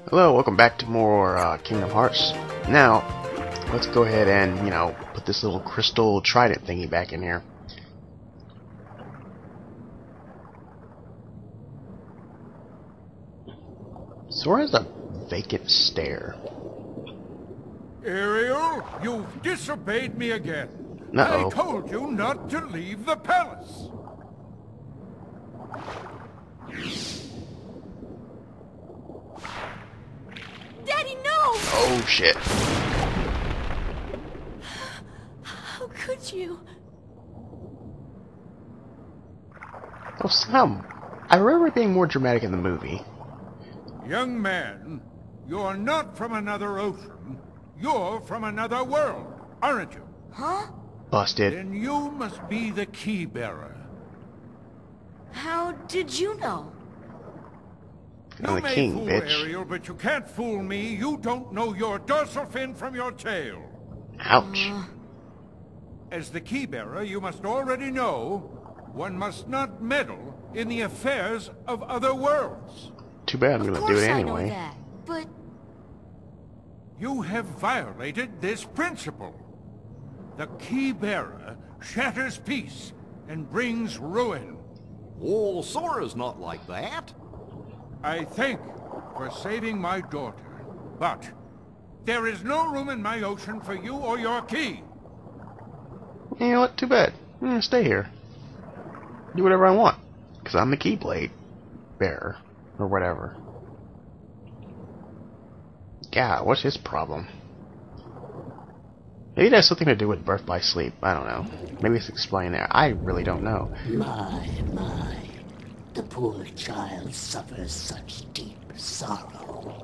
Hello, welcome back to more Kingdom Hearts. Now, let's go ahead and, put this little crystal trident thingy back in here. Sora's a vacant stare. Ariel, you've disobeyed me again. Uh-oh. I told you not to leave the palace. Daddy, no! Oh, shit. How could you? Oh, Sam. I remember it being more dramatic in the movie. Young man, you're not from another ocean. You're from another world, aren't you? Huh? Busted. Then you must be the key bearer. How did you know? I'm the king, fool bitch. Ariel, but you can't fool me. You don't know your dorsal fin from your tail. Ouch. As the key bearer, you must already know one must not meddle in the affairs of other worlds. Too bad I'm Of gonna do course it I know anyway. that, but You have violated this principle. The key bearer shatters peace and brings ruin. Oh, Sora's not like that. I thank you for saving my daughter, but there is no room in my ocean for you or your key. You know what? Too bad. I'm gonna stay here. Do whatever I want. Because I'm the Keyblade bearer. Or whatever. God, what's his problem? Maybe it has something to do with birth by sleep. I don't know. Maybe it's explained there. I really don't know. My. The poor child suffers such deep sorrow.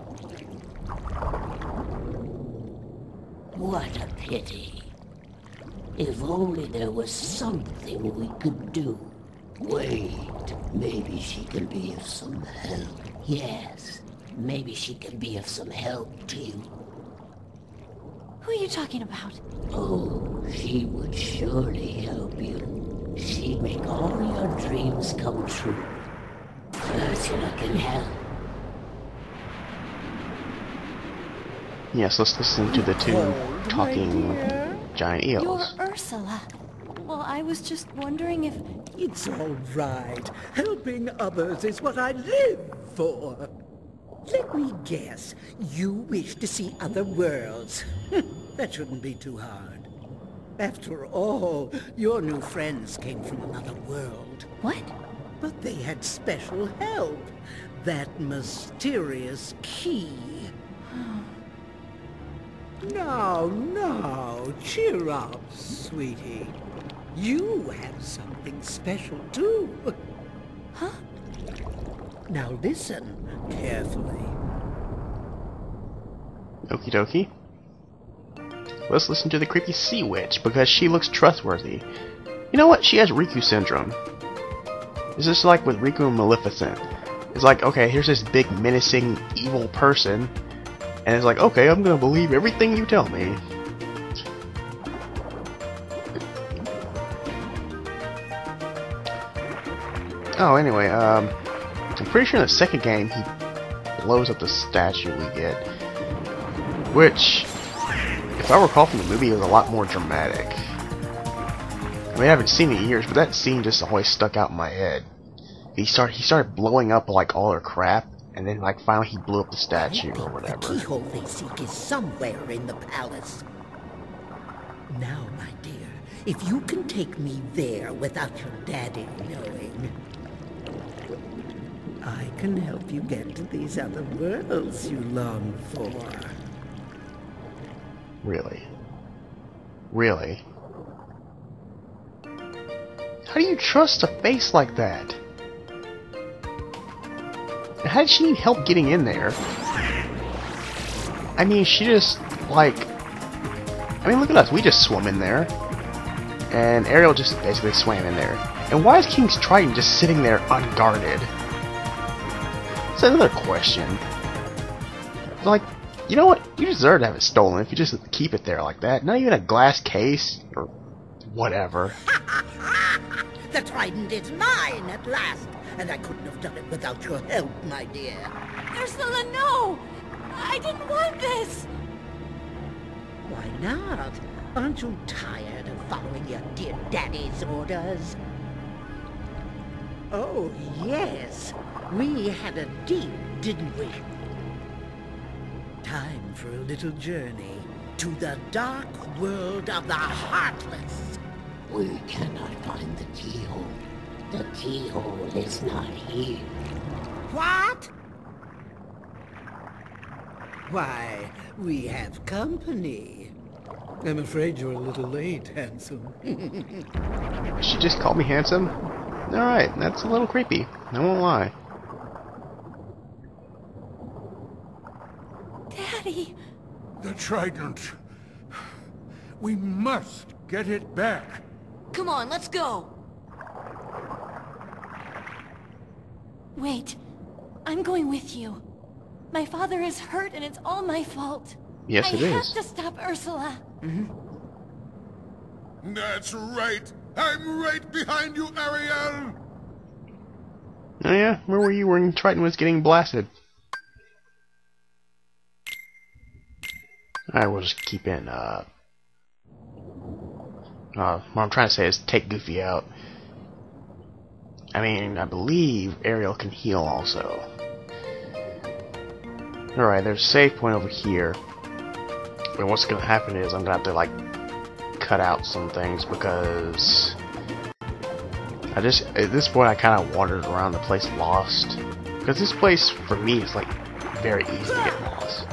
What a pity. If only there was something we could do. Wait, maybe she can be of some help. Yes, maybe she can be of some help to you. who are you talking about? Oh, she would surely help you. She'd make all your dreams come true. Ursula can help. Yes, let's listen to the two talking giant You're eels. Ursula. Well, I was just wondering if... It's all right. Helping others is what I live for. Let me guess. You wish to see other worlds. That shouldn't be too hard. After all, your new friends came from another world. What? But they had special help. That mysterious key. Now, cheer up, sweetie. You have something special, too. Huh? Now listen carefully. Okie dokie. Let's listen to the creepy sea witch, because she looks trustworthy. You know what? She has Riku syndrome. It's just like with Riku and Maleficent. It's like, okay, here's this big, menacing, evil person, and it's like, okay, I'm gonna believe everything you tell me. Oh, anyway, I'm pretty sure in the second game he blows up the statue we get, which, if I recall from the movie, it was a lot more dramatic. I mean, I haven't seen it in years, but that scene just always stuck out in my head. He started blowing up like all her crap, and then like finally he blew up the statue or The whatever. keyhole they seek is somewhere in the palace. Now, my dear, if you can take me there without your daddy knowing, I can help you get to these other worlds you long for. Really? Really? How do you trust a face like that? And how did she need help getting in there? I mean, she just, like... I mean, look at us. We just swum in there. And Ariel just basically swam in there. And why is King's Trident just sitting there unguarded? That's another question. Like, you know what? You deserve to have it stolen if you just keep it there like that. Not even a glass case or whatever. The trident is mine at last, and I couldn't have done it without your help, my dear. Ursula, no! I didn't want this! Why not? Aren't you tired of following your dear daddy's orders? Oh, yes. We had a deal, didn't we? Time for a little journey to the dark world of the Heartless. We cannot find the keyhole. The keyhole is not here. What? Why, we have company. I'm afraid you're a little late, handsome. She just called me handsome? Alright, that's a little creepy. I won't lie. Daddy! The trident. We must get it back. Come on, let's go! Wait. I'm going with you. My father is hurt and it's all my fault. Yes, it is. I have to stop Ursula. That's right. I'm right behind you, Ariel. Oh yeah, where were you when Triton was getting blasted? Alright, we'll just keep in, what I'm trying to say is take Goofy out. I mean, I believe Ariel can heal also. Alright, there's a save point over here. And what's gonna happen is I'm gonna have to, like, cut out some things because at this point I kind of wandered around the place lost. Because this place, for me, is, like, very easy to get lost.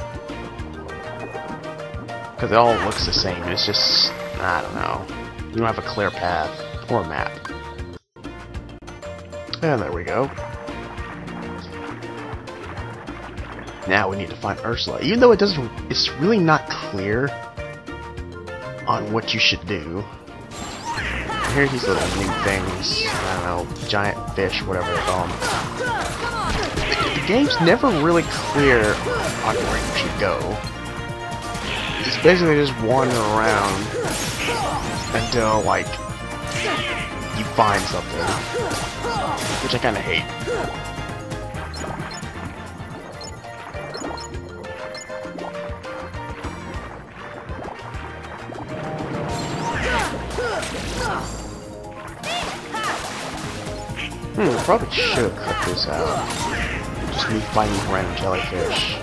Because it all looks the same. It's just, I don't know. You don't have a clear path or a map. And there we go. Now we need to find Ursula. Even though it's really not clear on what you should do. Here's these little new things. I don't know, giant fish, whatever they call them. The game's never really clear on where you should go. It's basically just wandering around until, like, you find something. Which I kind of hate. Probably should have cut this out. Just me fighting random jellyfish.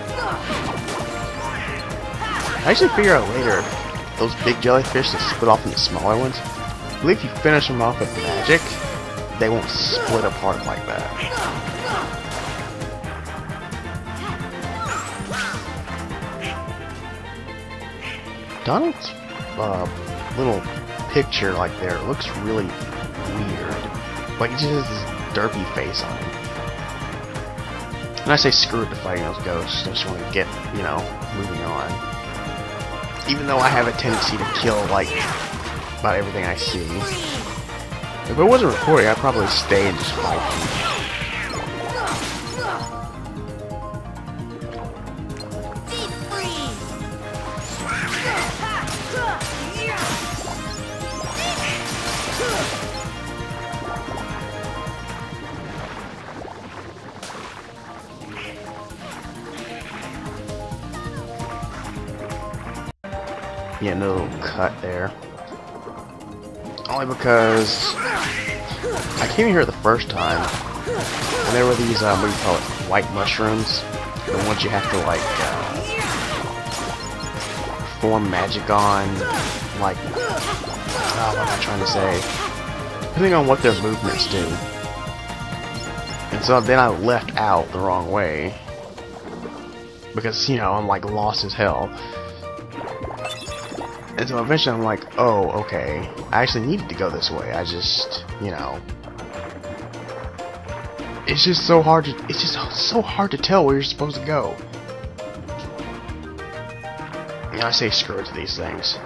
I actually figure out later, those big jellyfish that split off into smaller ones, I believe if you finish them off with magic, they won't split apart like that. Donald's little picture like there looks really weird. Like he just has this derpy face on him. And I say screw it to fighting those ghosts. I just want to get, you know, moving on. Even though I have a tendency to kill, like, about everything I see. If I wasn't recording, I'd probably stay and just fight them. Yeah, no cut there. Only because I came here the first time, and there were these, what do you call it, white mushrooms. The ones you have to, like, perform magic on, like, what am I trying to say? Depending on what their movements do. And so then I left out the wrong way. Because, you know, I'm, like, lost as hell. And so eventually I'm like, oh, okay, I actually needed to go this way. I just, you know, it's just so hard to tell where you're supposed to go. And I say screw it to these things.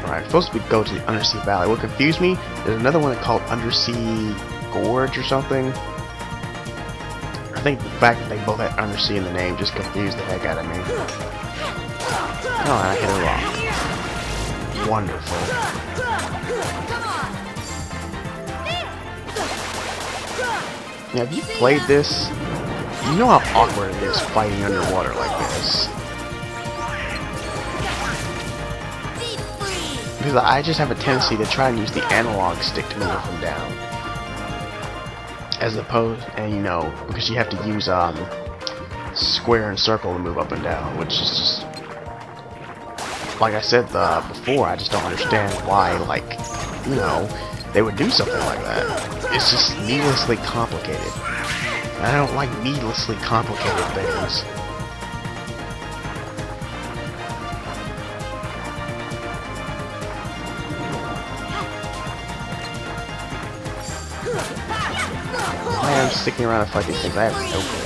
Alright, supposed to go to the Undersea Valley. What confused me, there's another one called Undersea Gorge or something. I think the fact that they both had Undersea in the name just confused the heck out of me. Oh, and I hit a rock. Wonderful. Yeah, if you played this, you know how awkward it is fighting underwater like this. Because I just have a tendency to try and use the analog stick to move up and down. As opposed, and you know, because you have to use square and circle to move up and down, which is just, like I said before, I just don't understand why, like, you know, they would do something like that. It's just needlessly complicated. I don't like needlessly complicated things. Why I'm sticking around to fight these things, I have no clue.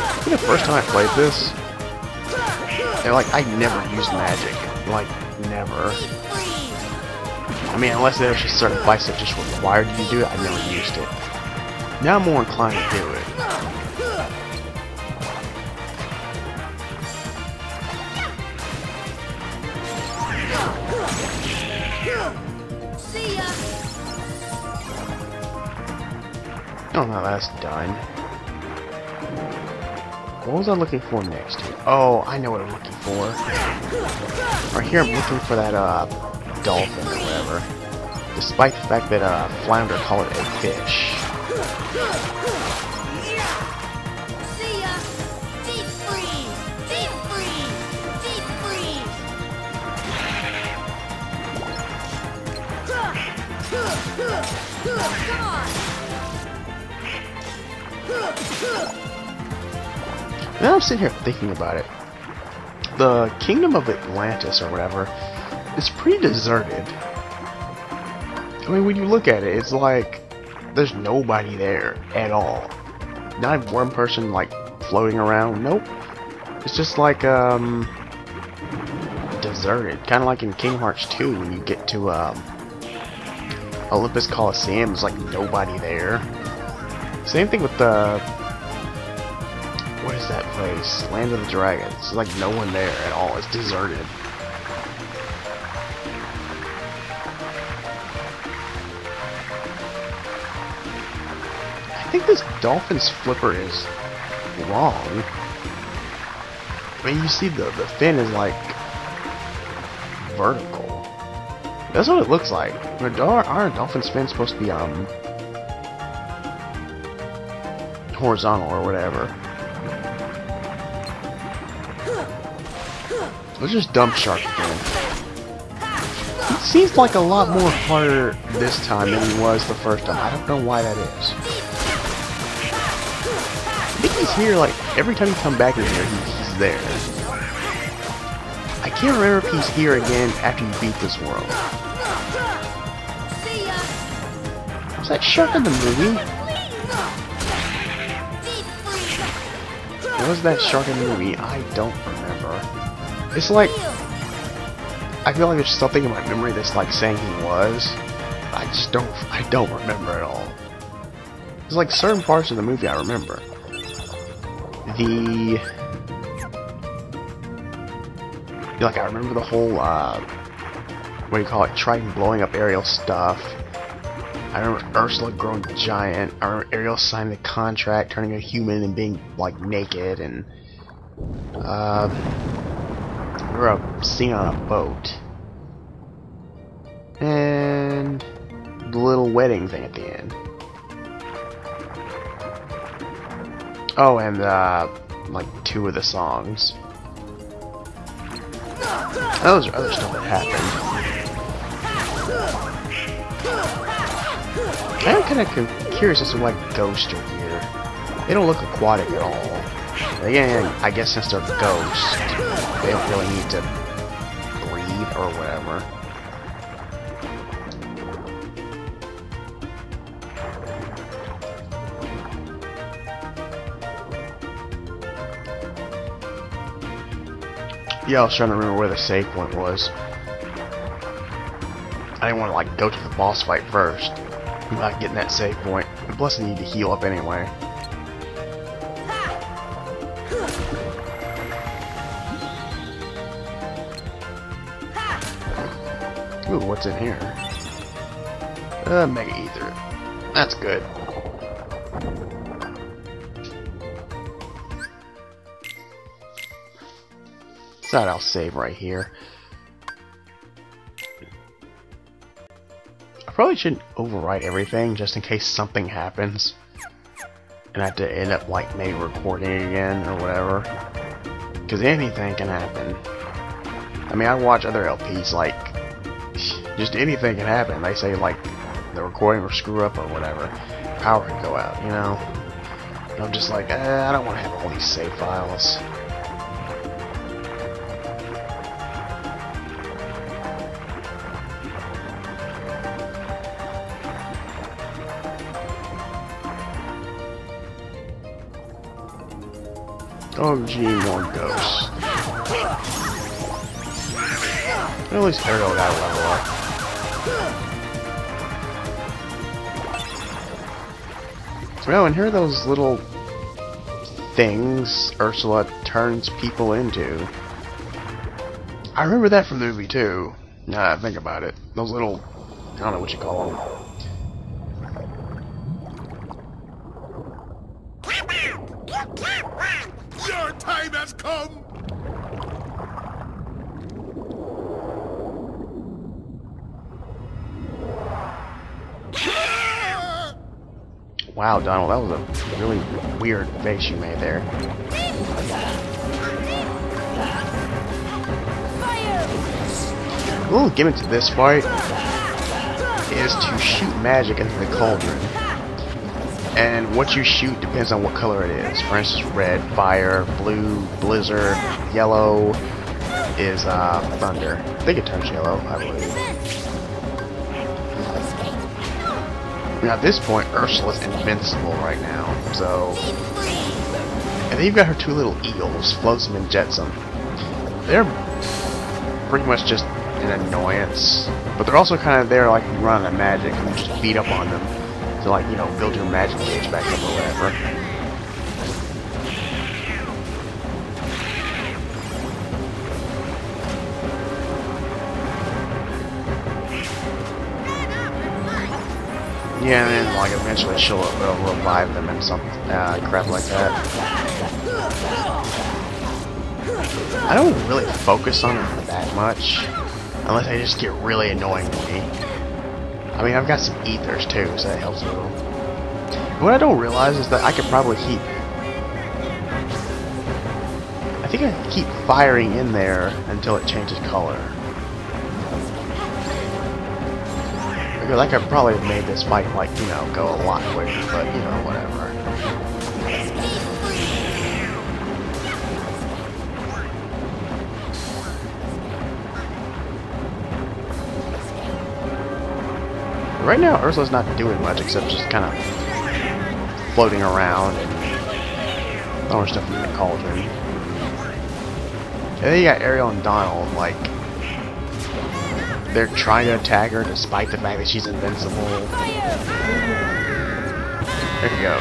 I think the first time I played this, I never used magic. Like, never. I mean, unless there's just certain fights that just required you to do it, I never used it. Now I'm more inclined to do it. See ya. Oh no, that's done. What was I looking for next here? Oh, I know what I'm looking for. Right here I'm looking for that, dolphin or whatever. Despite the fact that, Flounder called it a fish. See ya. Deep freeze. Deep freeze. Deep freeze. Come on. Now I'm sitting here thinking about it. The Kingdom of Atlantis or whatever is pretty deserted. I mean, when you look at it, it's like there's nobody there at all. Not one person like floating around. Nope. It's just like deserted. Kind of like in Kingdom Hearts 2 when you get to Olympus Coliseum. There's like nobody there. Same thing with the what is that place? Land of the Dragons. There's like no one there at all. It's deserted. I think this dolphin's flipper is wrong. I mean, you see the fin is like vertical. That's what it looks like. But aren't dolphin's fins supposed to be horizontal or whatever? Let's just dump shark again. It seems like a lot more harder this time than he was the first time. I don't know why that is. I think he's here, like, every time you come back in here, he's there. I can't remember if he's here again after you beat this world. Was that shark in the movie? Was that shark in the movie? I don't remember. It's like, I feel like there's something in my memory that's like saying he was. I don't remember at all. There's like certain parts of the movie I remember. Like I remember the whole, what do you call it, Triton blowing up Ariel stuff. I remember Ursula growing giant. I remember Ariel signing the contract, turning a human and being like naked, and we were a scene on a boat. And the little wedding thing at the end. Oh, and like 2 of the songs. Those are other stuff that happened. I'm kind of curious as to why ghosts are here. They don't look aquatic at all. Again, I guess since they're ghosts, they don't really need to breathe or whatever. Yeah, I was trying to remember where the save point was. I didn't want to like go to the boss fight first. I'm not getting that save point. And plus I need to heal up anyway. Ooh, what's in here? Mega Ether. That's good. So I'll save right here. I probably shouldn't overwrite everything just in case something happens and I have to end up like maybe recording again or whatever, because anything can happen. I mean, I watch other LPs, like just anything can happen. They say like the recording will screw up or whatever, power could go out, you know. And I'm just like, I don't want to have all these save files. Oh gee, more ghosts. At least Ariel got a level up. Oh, and here are those little things Ursula turns people into. I remember that from the movie too. Now that I think about it. Those little, I don't know what you call them. Your time has come! Wow, Donald, that was a really weird face you made there. A little gimmick to this fight is to shoot magic into the cauldron. And what you shoot depends on what color it is. For instance, red, fire, blue, blizzard, yellow is thunder. I think it turns yellow, I believe. Now at this point, Ursula's invincible right now, so... And then you've got her two little eagles, Flotsam and Jetsam. They're pretty much just an annoyance, but they're also kind of there like you run out of magic and you just beat up on them to, like, you know, build your magic gauge back up or whatever. Yeah, and then, like, eventually she'll revive them and some crap like that. I don't really focus on her that much, unless they just get really annoying to me. I mean, I've got some ethers too, so that helps a little. What I don't realize is that I could probably keep... I think I can keep firing in there until it changes color. Because I could probably have made this fight, like, you know, go a lot quicker, but, you know, whatever. Right now, Ursula's not doing much except just kind of floating around and throwing stuff in the cauldron. And then you got Ariel and Donald, like, they're trying to attack her despite the fact that she's invincible. There you go.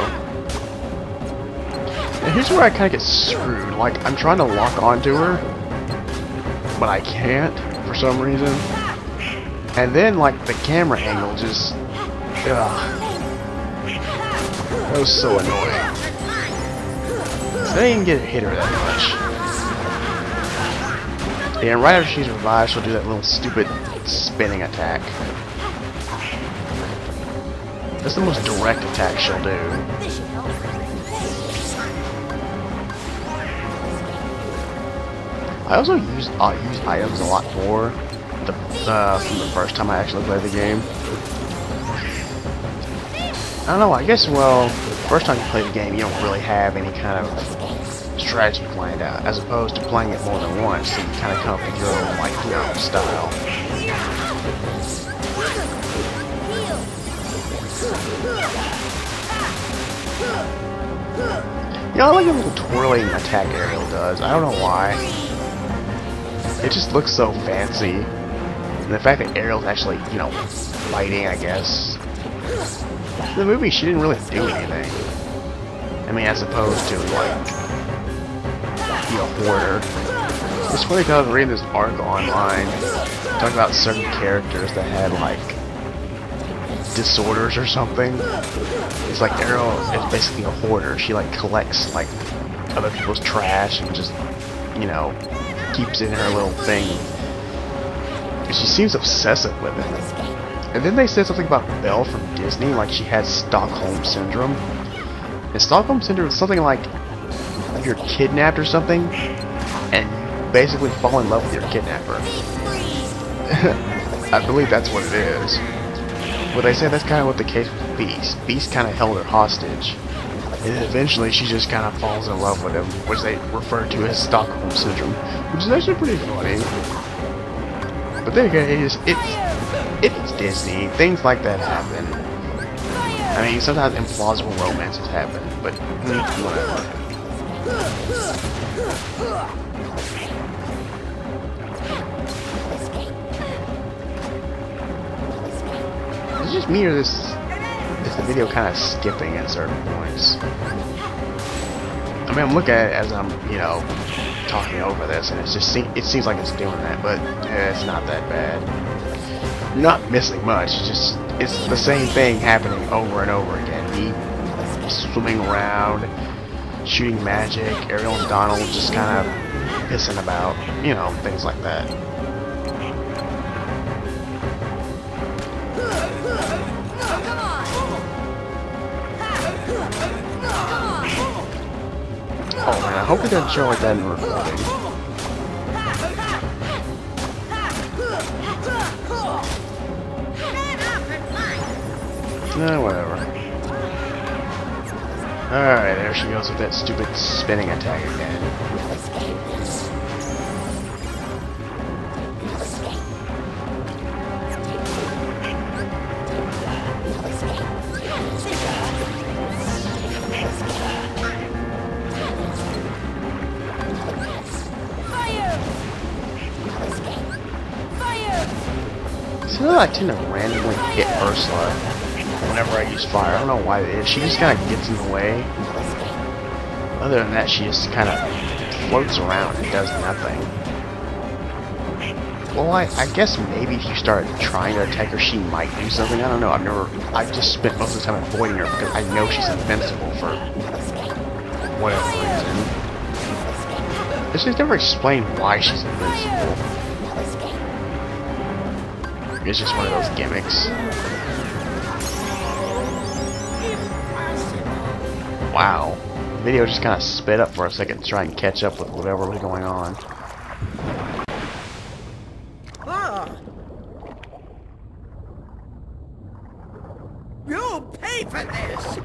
And here's where I kind of get screwed. Like, I'm trying to lock onto her, but I can't for some reason. And then, like, the camera angle just... Ugh. That was so annoying. So they didn't get to hit her that much. And right after she's revived, she'll do that little stupid spinning attack. That's the most direct attack she'll do. I also use items a lot more from the first time I actually played the game. I don't know, I guess, well, the first time you play the game, you don't really have any kind of strategy planned out, as opposed to playing it more than once, so you kind of come up with your own, like, your own style. You know, I like the little twirling attack Ariel does. I don't know why. It just looks so fancy. And the fact that Ariel's actually, you know, fighting, I guess. In the movie, she didn't really do anything. I mean, as opposed to, like, you know, Hoarder. It's funny because I was reading this article online talking about certain characters that had, like, disorders or something. It's like Ariel is basically a hoarder. She like collects like other people's trash and just, you know, keeps it in her little thing. And she seems obsessive with it. And then they said something about Belle from Disney, like she had Stockholm Syndrome. And Stockholm Syndrome is something like you're kidnapped or something, and you basically fall in love with your kidnapper. I believe that's what it is. But they say that's kind of what the case with Beast. Beast kind of held her hostage. And then eventually she just kind of falls in love with him, which they refer to as Stockholm Syndrome, which is actually pretty funny. But then again, it's Disney. Things like that happen. I mean, sometimes implausible romances happen, but whatever. Is it just me, or is the video kind of skipping at certain points? I mean, I'm looking at it as I'm, you know, talking over this, and it seems like it's doing that, but it's not that bad. You're not missing much. It's the same thing happening over and over again. Me swimming around, shooting magic, Ariel and Donald just kind of pissing about, you know, things like that. Oh man, I hope it doesn't show like that in the recording. Whatever. Alright, there she goes with that stupid spinning attack again. So I tend to randomly hit Ursula whenever I use fire. I don't know why it is. She just kind of gets in the way. Other than that, she just kind of floats around and does nothing. Well, I guess maybe if you start trying to attack her, she might do something. I don't know. I've just spent most of the time avoiding her because I know she's invincible for whatever reason. It's just never explained why she's invincible. It's just one of those gimmicks. Wow. The video just kind of sped up for a second to try and catch up with whatever was going on. Ah! You'll pay for this!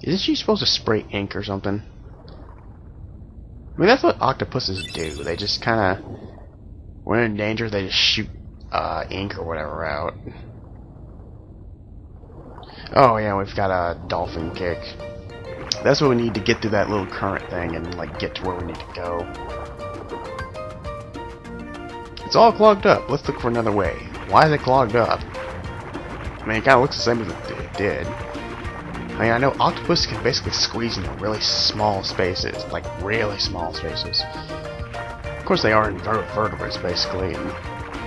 Isn't she supposed to spray ink or something? I mean, that's what octopuses do. They just kind of, when in danger, they just shoot ink or whatever out. Oh yeah, we've got a dolphin kick. That's what we need to get through that little current thing and like get to where we need to go. It's all clogged up. Let's look for another way. Why is it clogged up? I mean, it kind of looks the same as it did. I mean, I know octopus can basically squeeze into really small spaces, like really small spaces. Of course, they are invertebrates, basically, and,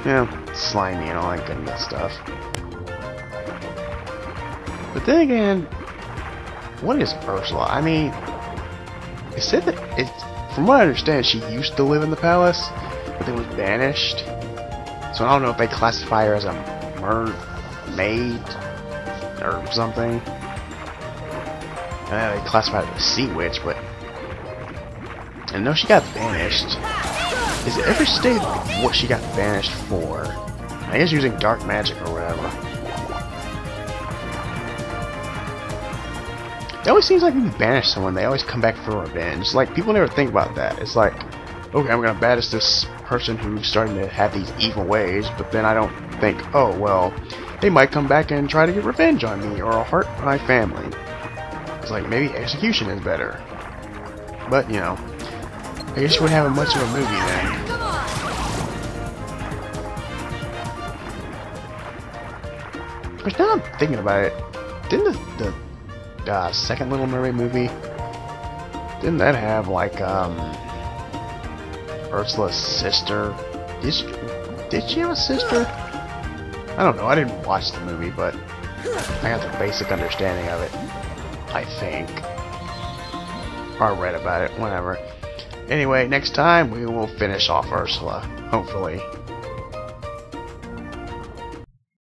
you know, slimy and all that good stuff. But then again, what is Ursula? I mean, it said that from what I understand, she used to live in the palace, but then was banished. So I don't know if they classify her as a mermaid or something. They classify her as a sea witch, but I know she got banished. Is it ever stated what she got banished for? I guess using dark magic or whatever. It always seems like when you banish someone, they always come back for revenge. Like, people never think about that. It's like, okay, I'm gonna banish this person who's starting to have these evil ways, but then I don't think, oh, well, they might come back and try to get revenge on me, or hurt my family. It's like, maybe execution is better. But, you know, I guess you wouldn't have much of a movie then. But now I'm thinking about it, didn't the second Little Mermaid movie, didn't that have like Ursula's sister? Did she have a sister? I don't know, I didn't watch the movie, but I got the basic understanding of it, I think. Or I read about it, whatever. Anyway, next time we will finish off Ursula, hopefully.